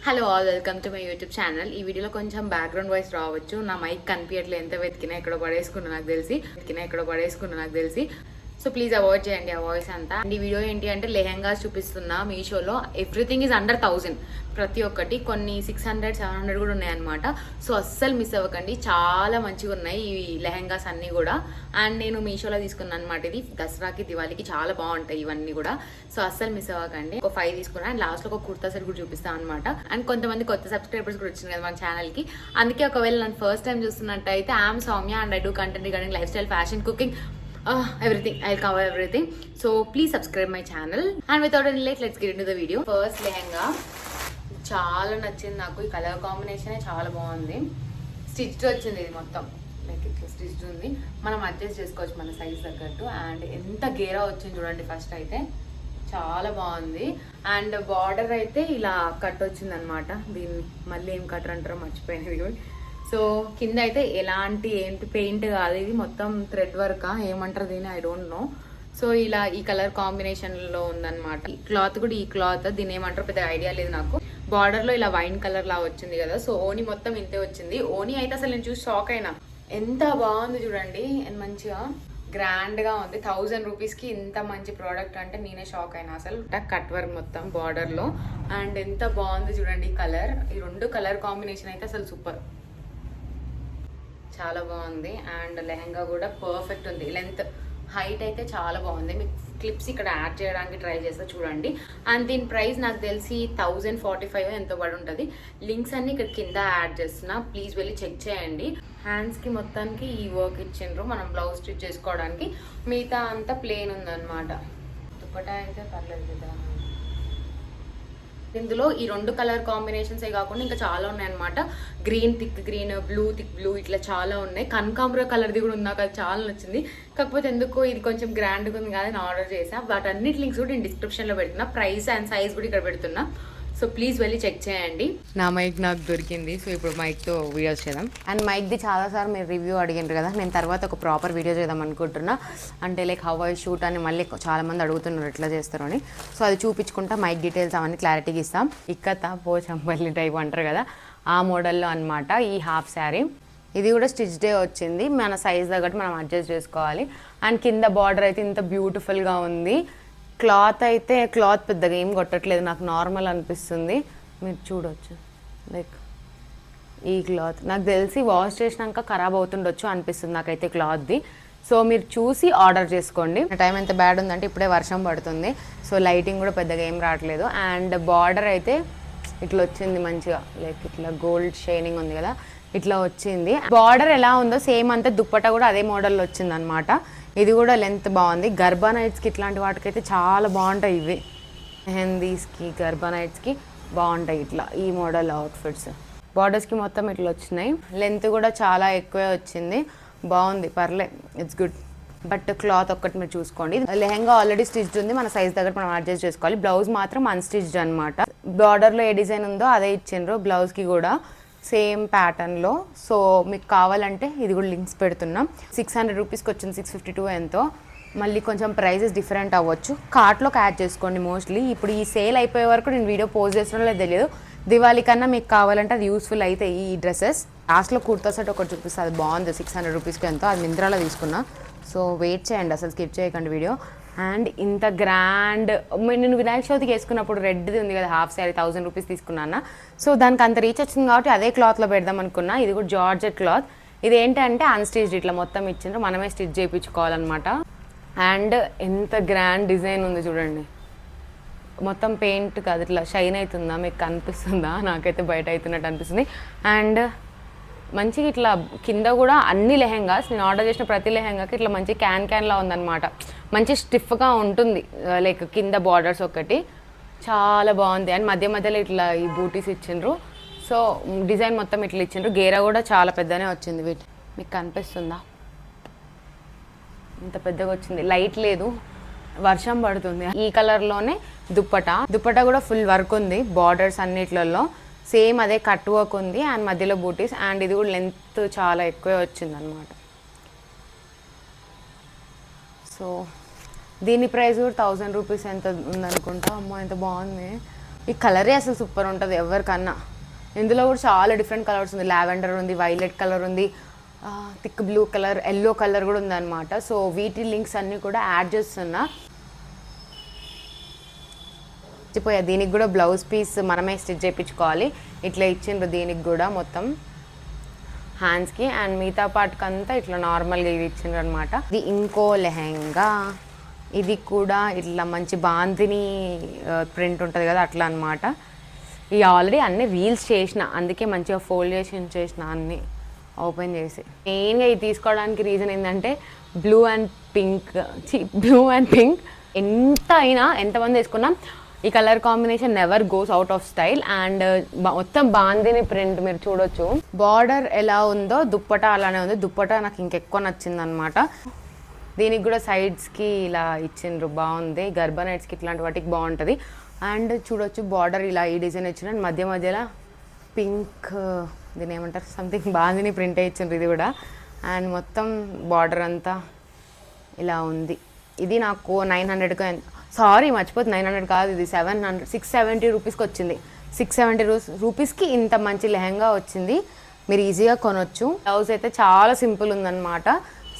Hello all, welcome to my YouTube channel. ఈ వీడియోలో కొంచెం బ్యాక్గ్రౌండ్ వాయిస్ రావచ్చు. నా మైక్ కనిపించట్లేదు, ఎంత వెతికినా ఎక్కడో పడేసుకున్నా నాకు తెలిసి సో ప్లీజ్ అవాయిడ్ చేయండి ఆ వాయిస్ అంతా. అండ్ ఈ వీడియో ఏంటి అంటే లెహెంగాస్ చూపిస్తున్నా. మీషోలో ఎవ్రీథింగ్ ఈజ్ అండర్ 1000, ప్రతి ఒక్కటి. కొన్ని 600, 700 కూడా ఉన్నాయన్నమాట. సో అస్సలు మిస్ అవ్వకండి, చాలా మంచిగా ఉన్నాయి ఈ లెహెంగాస్ అన్నీ కూడా. అండ్ నేను మీషోలో తీసుకున్నాను అనమాట. ఇది దసరాకి, దివాళీకి చాలా బాగుంటాయి ఇవన్నీ కూడా. సో అస్సలు మిస్ అవ్వకండి. ఒక 5 తీసుకున్నాను. అండ్ లాస్ట్లో ఒక కుర్తా సెట్ కూడా చూపిస్తాను అనమాట. అండ్ కొంతమంది కొత్త సబ్స్క్రైబర్స్ కూడా వచ్చింది కదా మన ఛానల్కి. అందుకే ఒకవేళ నన్ను ఫస్ట్ టైం చూస్తున్నట్టయితే I'm Soumya and I do content regarding life style, fashion, cooking, everything. I'll cover everything, so please subscribe my channel. And without any delay, let's get into the video. First lehenga చాలా నచ్చింది నాకు. ఈ colour combination చాలా బాగుంది. Stitched వచ్చింది, ఇది మొత్తం like ఇట్లా స్టిచ్డ్ ఉంది. మనం అడ్జస్ట్ చేసుకోవచ్చు మన సైజ్ తగ్గట్టు. అండ్ ఎంత గేరా వచ్చింది చూడండి. ఫస్ట్ అయితే చాలా బాగుంది. అండ్ బార్డర్ అయితే ఇలా కట్ వచ్చింది అనమాట. దీన్ని మళ్ళీ ఏం కట్ అంటారో మర్చిపోయింది. సో కింద అయితే ఎలాంటి ఏంటి పెయింట్ కాదు, ఇది మొత్తం థ్రెడ్ వర్క్ ఏమంటారు దీన్ని, ఐ డోంట్ నో. సో ఇలా ఈ కలర్ కాంబినేషన్ లో ఉందన్నమాట. ఈ క్లాత్ కూడా, ఈ క్లాత్ దీని ఏమంటారో పెద్ద ఐడియా లేదు నాకు. బార్డర్ లో ఇలా వైన్ కలర్ లా వచ్చింది కదా. సో ఓని మొత్తం ఇంతే వచ్చింది. ఓని అయితే అసలు నేను చూసి షాక్ అయినా, ఎంత బాగుంది చూడండి. మంచిగా గ్రాండ్ గా ఉంది. 1000 రూపీస్ కి ఇంత మంచి ప్రోడక్ట్ అంటే నేనే షాక్ అయినా అసలు. కట్ వర్క్ మొత్తం బార్డర్ లో. అండ్ ఎంత బాగుంది చూడండి కలర్. ఈ రెండు కలర్ కాంబినేషన్ అయితే అసలు సూపర్, చాలా బాగుంది. అండ్ లెహెంగా కూడా పర్ఫెక్ట్ ఉంది. లెంత్, హైట్ అయితే చాలా బాగుంది. మీకు క్లిప్స్ ఇక్కడ యాడ్ చేయడానికి ట్రై చేస్తా చూడండి. అండ్ దీని ప్రైస్ నాకు తెలిసి 1045 ఎంతో పడి ఉంటుంది. లింక్స్ అన్ని ఇక్కడ కింద యాడ్ చేస్తున్నా, ప్లీజ్ వెళ్ళి చెక్ చేయండి. హ్యాండ్స్కి మొత్తానికి ఈ వర్క్ ఇచ్చిండ్రు మనం బ్లౌజ్ స్టిచ్ చేసుకోవడానికి. మిగతా అంతా ప్లెయిన్ ఉందన్నమాట. దుపట్టా అయితే పర్లేదు కదా. ఇందులో ఈ రెండు కలర్ కాంబినేషన్స్ కాకుండా ఇంకా చాలా ఉన్నాయన్నమాట. Green thick green, blue thick blue, ఇట్లా చాలా ఉన్నాయి. కనకాంబర కలర్ది కూడా ఉంది, నాకు అది చాలా నచ్చింది. కాకపోతే ఎందుకో ఇది కొంచెం గ్రాండ్గా ఉంది కదా, నేను ఆర్డర్ చేసా. బట్ అన్నిటి లింక్స్ కూడా నేను డిస్క్రిప్షన్లో పెడుతున్నా. ప్రైస్ అండ్ సైజ్ కూడా ఇక్కడ పెడుతున్నా. సో ప్లీజ్ వెళ్ళి చెక్ చేయండి. నా మైక్ నాకు దొరికింది. సో ఇప్పుడు మైక్తో వీడియోస్ చేద్దాం. అండ్ మైక్ది చాలాసార్లు మీరు రివ్యూ అడిగినారు కదా, నేను తర్వాత ఒక ప్రాపర్ వీడియో చేద్దాం అనుకుంటున్నా. అంటే లైక్ హౌ ఐ షూట్ అని మళ్ళీ చాలామంది అడుగుతున్నారు ఎట్లా చేస్తారు అని. సో అది చూపించుకుంటా, మైక్ డీటెయిల్స్ అవన్నీ క్లారిటీగా ఇస్తాం. ఇక్కత పోచంపల్లి టైప్ అంటారు కదా, ఆ మోడల్లో అనమాట ఈ హాఫ్ శారీ. ఇది కూడా స్టిచ్ డే వచ్చింది. మన సైజ్ తగ్గట్టు మనం అడ్జస్ట్ చేసుకోవాలి. అండ్ కింద బార్డర్ అయితే ఇంత బ్యూటిఫుల్గా ఉంది. క్లాత్ అయితే పెద్దగా ఏం కొట్టట్లేదు, నాకు నార్మల్ అనిపిస్తుంది. మీరు చూడవచ్చు లైక్ ఈ క్లాత్ నాకు తెలిసి వాష్ చేసినాక ఖరాబ్ అవుతుండొచ్చు అనిపిస్తుంది నాకైతే క్లాత్ది. సో మీరు చూసి ఆర్డర్ చేసుకోండి. టైం ఎంత బ్యాడ్ ఉందంటే ఇప్పుడే వర్షం పడుతుంది. సో లైటింగ్ కూడా పెద్దగా ఏం రావట్లేదు. అండ్ బార్డర్ అయితే ఇట్లా వచ్చింది మంచిగా, లైక్ ఇట్లా గోల్డ్ షైనింగ్ ఉంది కదా, ఇట్లా వచ్చింది. బార్డర్ ఎలా ఉందో సేమ్ అంతే దుప్పట్టా కూడా అదే మోడల్లో వచ్చింది అనమాట. ఇది కూడా లెంత్ బాగుంది. గర్భా నైట్స్కి ఇట్లాంటి వాటికైతే చాలా బాగుంటాయి. ఇవి మెహందీస్కి, గర్భా నైట్స్కి బాగుంటాయి ఇట్లా ఈ మోడల్ అవుట్ఫిట్స్. బార్డర్స్కి మొత్తం ఇట్లా వచ్చినాయి. లెంత్ కూడా చాలా ఎక్కువే వచ్చింది, బాగుంది, పర్లే, ఇట్స్ గుడ్. బట్ క్లాత్ ఒక్కటి మీరు చూసుకోండి. లెహెంగా ఆల్రెడీ స్టిచ్డ్ ఉంది, మన సైజ్ దగ్గర మనం అడ్జస్ట్ చేసుకోవాలి. బ్లౌజ్ మాత్రం అన్స్టిచ్డ్ అనమాట. బార్డర్లో ఏ డిజైన్ ఉందో అదే ఇచ్చిండ్రు బ్లౌజ్కి కూడా, సేమ్ ప్యాటర్న్లో. సో మీకు కావాలంటే ఇది కూడా లింక్స్ పెడుతున్నాం. 600 రూపీస్కి వచ్చింది, 652 ఎంతో. మళ్ళీ కొంచెం ప్రైజెస్ డిఫరెంట్ అవ్వచ్చు, కార్ట్లోకి యాడ్ చేసుకోండి మోస్ట్లీ. ఇప్పుడు ఈ సేల్ అయిపోయే వరకు నేను వీడియో పోస్ట్ చేస్తున్నా లేదు తెలియదు. దివాళీ కన్నా మీకు కావాలంటే అది యూస్ఫుల్ అయితే ఈ డ్రెస్సెస్. లాస్ట్లో కుర్తా సెట్ ఒకటి చూపిస్తుంది, అది బాగుంది. 600 రూపీస్కి ఎంతో, అది మింత్రాలో తీసుకున్నా. సో వెయిట్ చేయండి, అసలు స్కిప్ చేయకండి వీడియో. అండ్ ఇంత గ్రాండ్, నేను వినాయక చవితికి వేసుకున్నప్పుడు రెడ్ది ఉంది కదా హాఫ్ శారీ, 1000 రూపీస్ తీసుకున్నాను. సో దానికి అంత రీచ్ వచ్చింది కాబట్టి అదే క్లాత్లో పెడదాం అనుకున్నా. ఇది కూడా జార్జెట్ క్లాత్. ఇది ఏంటంటే అన్స్టిచ్డ్, ఇట్లా మొత్తం ఇచ్చిండ్రు, మనమే స్టిచ్ చేయించుకోవాలన్నమాట. అండ్ ఎంత గ్రాండ్ డిజైన్ ఉంది చూడండి. మొత్తం పెయింట్ కాదు, ఇట్లా షైన్ అవుతుందా, మీకు కనిపిస్తుందా? నాకైతే బయట అవుతున్నట్టు అనిపిస్తుంది. అండ్ మంచిగా ఇట్లా కింద కూడా అన్ని లెహెంగాస్, నేను ఆర్డర్ చేసిన ప్రతి లెహెంగాకి ఇట్లా మంచి క్యాన్లా ఉందన్నమాట. మంచి స్టిఫ్గా ఉంటుంది. లైక్ కింద బార్డర్స్ ఒకటి చాలా బాగుంది. అండ్ మధ్య మధ్యలో ఇట్లా ఈ బూటీస్ ఇచ్చిండ్రు. సో డిజైన్ మొత్తం ఇట్లా ఇచ్చిండ్రు. గేరా కూడా చాలా పెద్దనే వచ్చింది. వీటి మీకు కనిపిస్తుందా, ఇంత పెద్దగా వచ్చింది. లైట్ లేదు, వర్షం పడుతుంది. ఈ కలర్లోనే దుప్పటా కూడా ఫుల్ వర్క్ ఉంది. బార్డర్స్ అన్నిట్లలో సేమ్ అదే కట్ వర్క్ ఉంది. అండ్ మధ్యలో బూటీస్. అండ్ ఇది కూడా లెంత్ చాలా ఎక్కువే వచ్చింది అనమాట. సో దీని ప్రైస్ కూడా 1000 రూపీస్ ఎంత ఉందనుకుంటా. అమ్మో ఎంత బాగుంది. ఈ కలరే అసలు సూపర్ ఉంటుంది ఎవరికన్నా. ఇందులో కూడా చాలా డిఫరెంట్ కలర్స్ ఉంది. లావెండర్ ఉంది, వైలెట్ కలర్ ఉంది, thick blue colour, yellow colour కూడా ఉందన్నమాట. సో వీటి లింక్స్ అన్నీ కూడా యాడ్ చేస్తున్నా. మర్చిపోయా, దీనికి కూడా బ్లౌజ్ పీస్ మనమే స్టిచ్ చేయించుకోవాలి. ఇట్లా ఇచ్చిండ్రు దీనికి కూడా మొత్తం హ్యాండ్స్కి. అండ్ మిగతా పార్ట్కి అంతా ఇట్లా నార్మల్గా ఇవి ఇచ్చిండ్రు అనమాట. ఇది ఇంకో లెహెంగా. ఇది కూడా ఇట్లా మంచి బాందిని ప్రింట్ ఉంటుంది కదా, అట్లా అనమాట. ఇవి ఆల్రెడీ అన్నీ రీల్స్ చేసిన, అందుకే మంచిగా ఫోల్డ్ చేసిన అన్నీ ఓపెన్ చేసి. మెయిన్గా ఇది తీసుకోవడానికి రీజన్ ఏంటంటే బ్లూ అండ్ పింక్ ఎంత అయినా ఎంతమంది వేసుకున్నా ఈ colour combination never goes out of style. And మొత్తం బాందిని ప్రింట్ మీరు చూడొచ్చు. బార్డర్ ఎలా ఉందో దుప్పటా అలానే ఉంది. దుప్పటా నాకు ఇంకెక్కువ నచ్చింది అనమాట. దీనికి కూడా సైడ్స్కి ఇలా ఇచ్చిండ్రు, బాగుంది. గర్భా నైట్స్కి ఇట్లాంటి వాటికి బాగుంటుంది. అండ్ చూడొచ్చు బార్డర్ ఇలా ఈ డిజైన్ ఇచ్చిన, మధ్య మధ్యలో పింక్, దీని ఏమంటారు సంథింగ్ బాందిని ప్రింట్ ఇచ్చిండ్రు ఇది కూడా. అండ్ మొత్తం బార్డర్ అంతా ఇలా ఉంది. ఇది నాకు 900కు, సారీ మర్చిపోతుంది, 900 కాదు, ఇది 670 రూపీస్కి వచ్చింది. 670 రూపీస్కి ఇంత మంచి లెహంగా వచ్చింది. మీరు ఈజీగా కొనొచ్చు. బ్లౌజ్ అయితే చాలా సింపుల్ ఉందన్నమాట.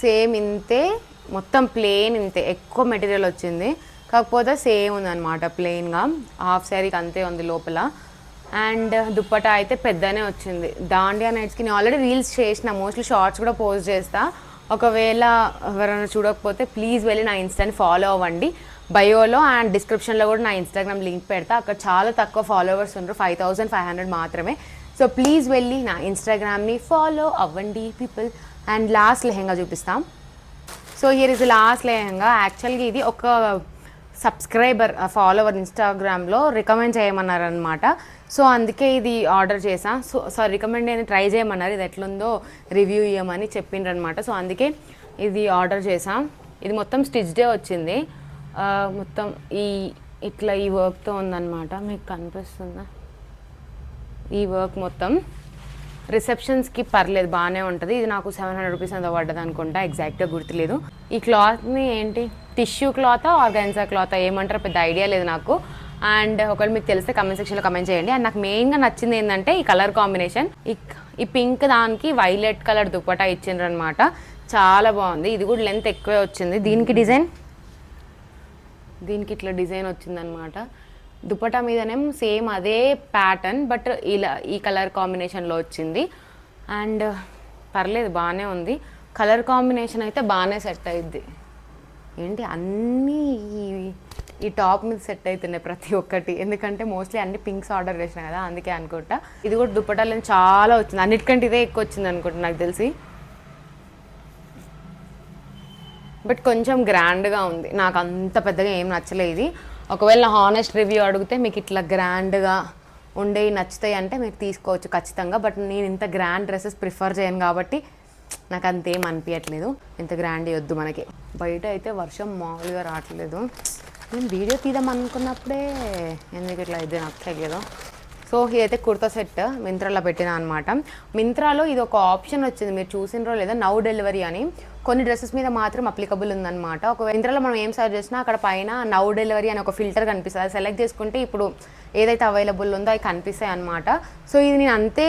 సేమ్ ఇంతే, మొత్తం ప్లెయిన్ ఇంతే, ఎక్కువ మెటీరియల్ వచ్చింది. కాకపోతే సేమ్ ఉందన్నమాట ప్లెయిన్గా. హాఫ్ శారీకి అంతే ఉంది లోపల. అండ్ దుప్పటా అయితే పెద్దనే వచ్చింది. దాండియా నైట్స్కి నేను ఆల్రెడీ రీల్స్ చేసిన, మోస్ట్లీ షార్ట్స్ కూడా పోస్ట్ చేస్తా. ఒకవేళ ఎవరైనా చూడకపోతే ప్లీజ్ వెళ్ళి నా ఇన్స్టాని ఫాలో అవ్వండి. బయోలో అండ్ డిస్క్రిప్షన్లో కూడా నా ఇన్స్టాగ్రామ్ లింక్ పెడతా. అక్కడ చాలా తక్కువ ఫాలోవర్స్ ఉంటారు, 5500 మాత్రమే. సో ప్లీజ్ వెళ్ళి నా ఇన్స్టాగ్రామ్ని ఫాలో అవ్వండి పీపుల్. అండ్ లాస్ట్ లెహంగా చూపిస్తాం. So here is last lehenga. యాక్చువల్గా ఇది ఒక సబ్స్క్రైబర్ ఫాలోవర్ ఇన్స్టాగ్రామ్లో రికమెండ్ చేయమన్నారనమాట. సో అందుకే ఇది ఆర్డర్ చేసా. సో రికమెండ్ అని ట్రై చేయమన్నారు, ఇది ఎట్లుందో రివ్యూ ఇవ్వమని చెప్పిండ్రనమాట. సో అందుకే ఇది ఆర్డర్ చేసా. ఇది మొత్తం స్టిచ్డే వచ్చింది. మొత్తం ఇట్లా ఈ వర్క్తో ఉందన్నమాట. మీకు కనిపిస్తుందా ఈ వర్క్ మొత్తం? రిసెప్షన్స్కి పర్లేదు, బాగానే ఉంటుంది. ఇది నాకు 700 రూపీస్ అంత పడ్డది అనుకుంటా, ఎగ్జాక్ట్గా గుర్తులేదు. ఈ క్లాత్ని ఏంటి, టిష్యూ క్లాతా ఆర్గాన్జా క్లాతా ఏమంటారో పెద్ద ఐడియా లేదు నాకు. అండ్ ఒకవేళ మీకు తెలిస్తే కమెంట్ సెక్షన్లో కమెంట్ చేయండి. అండ్ నాకు మెయిన్గా నచ్చింది ఏంటంటే ఈ కలర్ కాంబినేషన్. ఈ పింక్ దానికి వైలెట్ కలర్ దుప్పటా ఇచ్చిండ్రు అనమాట. చాలా బాగుంది. ఇది కూడా లెంత్ ఎక్కువే వచ్చింది. దీనికి ఇట్లా డిజైన్ వచ్చిందనమాట. దుపట్టా మీదనేమో సేమ్ అదే ప్యాటర్న్, బట్ ఇలా ఈ కలర్ కాంబినేషన్లో వచ్చింది. అండ్ పర్లేదు, బాగానే ఉంది. కలర్ కాంబినేషన్ అయితే బాగానే సెట్ అయ్యిద్ది. ఏంటి అన్నీ ఈ టాప్ మీద సెట్ అవుతున్నాయి ప్రతి ఒక్కటి, ఎందుకంటే మోస్ట్లీ అన్ని పింక్స్ ఆర్డర్ చేసినా కదా, అందుకే అనుకుంటా. ఇది కూడా దుపట్టాలో చాలా వచ్చింది, అన్నిటికంటే ఇదే ఎక్కువ వచ్చింది అనుకుంటా నాకు తెలిసి. బట్ కొంచెం గ్రాండ్గా ఉంది, నాకు అంత పెద్దగా ఏం నచ్చలేదు ఇది. ఒకవేళ హానెస్ట్ రివ్యూ అడిగితే మీకు ఇట్లా గ్రాండ్గా ఉండేవి నచ్చుతాయి అంటే మీరు తీసుకోవచ్చు ఖచ్చితంగా. బట్ నేను ఇంత గ్రాండ్ డ్రెస్సెస్ ప్రిఫర్ చేయను కాబట్టి నాకు అంతేం అనిపించట్లేదు. ఇంత గ్రాండ్ వద్దు మనకి. బయట అయితే వర్షం మామూలుగా రావట్లేదు. నేను వీడియో తీద్దాం అనుకున్నప్పుడే ఎందుకు ఇట్లా అయితే నాకు తెలియదు. సో ఇదైతే కుర్తా సెట్ మింత్రాలో పెట్టిన అనమాట. మింత్రాలో ఇది ఒక ఆప్షన్ వచ్చింది, మీరు చూసినరో లేదా, నౌ డెలివరీ అని. కొన్ని డ్రెస్సెస్ మీద మాత్రం అప్లికబుల్ ఉందన్నమాట. ఒక మింత్రాలో మనం ఏం సర్చ్ చేసినా అక్కడ పైన నౌ డెలివరీ అని ఒక ఫిల్టర్ కనిపిస్తుంది. అది సెలెక్ట్ చేసుకుంటే ఇప్పుడు ఏదైతే అవైలబుల్ ఉందో అవి కనిపిస్తాయి అనమాట. సో ఇది నేను అంతే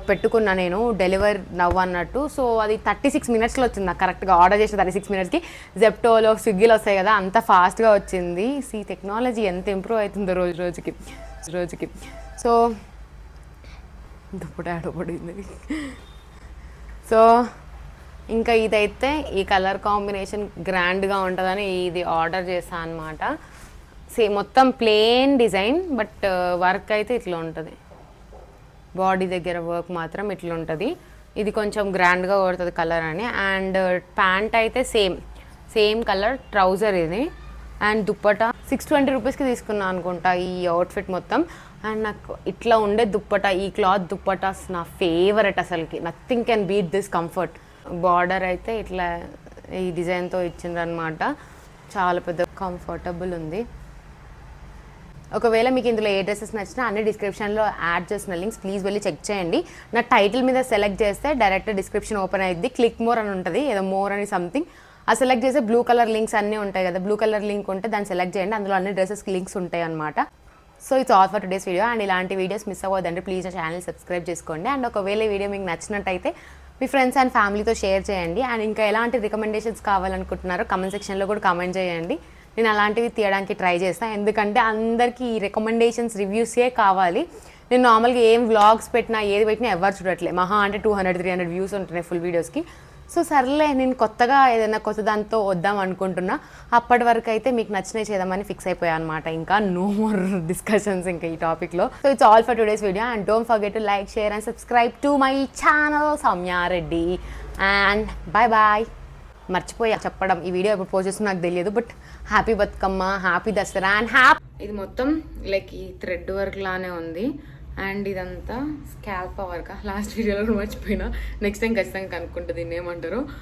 పెట్టుకున్నా, నేను డెలివర్ నవ్ అన్నట్టు. సో అది 36 మినిట్స్లో వచ్చింది నాకు కరెక్ట్గా. ఆర్డర్ చేసిన 36 మినిట్స్కి జెప్టోలో స్విగ్గీలో వస్తాయి కదా, అంత ఫాస్ట్గా వచ్చింది. టెక్నాలజీ ఎంత ఇంప్రూవ్ అవుతుందో రోజుకి. సో దుప్పటి ఆడపడింది. సో ఇంకా ఇదైతే ఈ కలర్ కాంబినేషన్ గ్రాండ్గా ఉంటుందని ఇది ఆర్డర్ చేశాను అనమాట. మొత్తం ప్లెయిన్ డిజైన్, బట్ వర్క్ అయితే ఇట్లా ఉంటుంది. బాడీ దగ్గర వర్క్ మాత్రం ఇట్లా ఉంటుంది. ఇది కొంచెం గ్రాండ్గా కొడుతుంది కలర్ అని. అండ్ ప్యాంట్ అయితే సేమ్ కలర్ ట్రౌజర్ ఇది. అండ్ దుప్పటా 620 రూపీస్కి తీసుకున్నాను అనుకుంటా ఈ అవుట్ఫిట్ మొత్తం. అండ్ నాకు ఇట్లా ఉండే దుప్పటా, ఈ క్లాత్ దుప్పటాస్ నా ఫేవరెట్ అసలుకి. Nothing can beat this comfort. Border అయితే ఇట్లా ఈ డిజైన్తో ఇచ్చిండ్రనమాట. చాలా పెద్ద కంఫర్టబుల్ ఉంది. ఒకవేళ మీకు ఇందులో ఏ డ్రెస్సెస్ నచ్చినా అన్ని డిస్క్రిప్షన్లో యాడ్ చేసిన లింక్స్ ప్లీజ్ వెళ్ళి చెక్ చేయండి. నా టైటిల్ మీద సెలెక్ట్ చేస్తే డైరెక్ట్ డిస్క్రిప్షన్ ఓపెన్ అయ్యిద్ది. క్లిక్ మోర్ అని ఉంటుంది, ఏదో మోర్ అని సంథింగ్. ఆ సెలెక్ట్ చేస్తే బ్లూ కలర్ లింక్స్ అన్నీ ఉంటాయి కదా, బ్లూ కలర్ లింక్ ఉంటే దాన్ని సెలెక్ట్ చేయండి. అందులో అన్ని డ్రెస్సెస్కి లింక్స్ ఉంటాయి అనమాట. So it's all for today's video. And ఇలాంటి వీడియోస్ మిస్ అవ్వద్దండి, ప్లీజ్ నా ఛానల్ సబ్స్క్రైబ్ చేసుకోండి. అండ్ ఒకవేళ ఈ వీడియో మీకు నచ్చినట్టయితే మీ ఫ్రెండ్స్ అండ్ ఫ్యామిలీతో షేర్ చేయండి. అండ్ ఇంకా ఎలాంటి రికమెండేషన్స్ కావాలనుకుంటున్నారో కమెంట్ సెక్షన్లో కూడా కమెంట్ చేయండి. నేను అలాంటివి తీయడానికి ట్రై చేస్తాను, ఎందుకంటే అందరికీ ఈ రికమెండేషన్స్ రివ్యూసే కావాలి. నేను నార్మల్గా ఏం వ్లాగ్స్ పెట్టినా ఏది పెట్టినా ఎవరు చూడట్లేదు, మహా అంటే 200-300 వ్యూస్ ఉంటున్నాయి ఫుల్ వీడియోస్కి. సో సర్లే, నేను కొత్తగా ఏదైనా కొత్త దాంతో వద్దాం అనుకుంటున్నా. అప్పటి వరకు అయితే మీకు నచ్చినవి చేద్దామని ఫిక్స్ అయిపోయా అనమాట. ఇంకా నో మోర్ డిస్కషన్స్ ఇంకా ఈ టాపిక్లో. So it's all for today's video. And don't forget to like, share and subscribe to my channel Soumya Reddy. And bye bye. మర్చిపోయా చెప్పడం, ఈ వీడియో ఎప్పుడు పోస్ట్ చేస్తున్నా నాకు తెలియదు, but happy Bathukamma, happy Dasara and happy. ఇది మొత్తం లైక్ ఈ థ్రెడ్ వర్క్ లానే ఉంది. అండ్ ఇదంతా స్కాల్ప్ వర్క్. లాస్ట్ వీడియోలో కూడా మర్చిపోయినా, నెక్స్ట్ టైం ఖచ్చితంగా కనుక్కుంటుంది దీన్ని ఏమంటారు.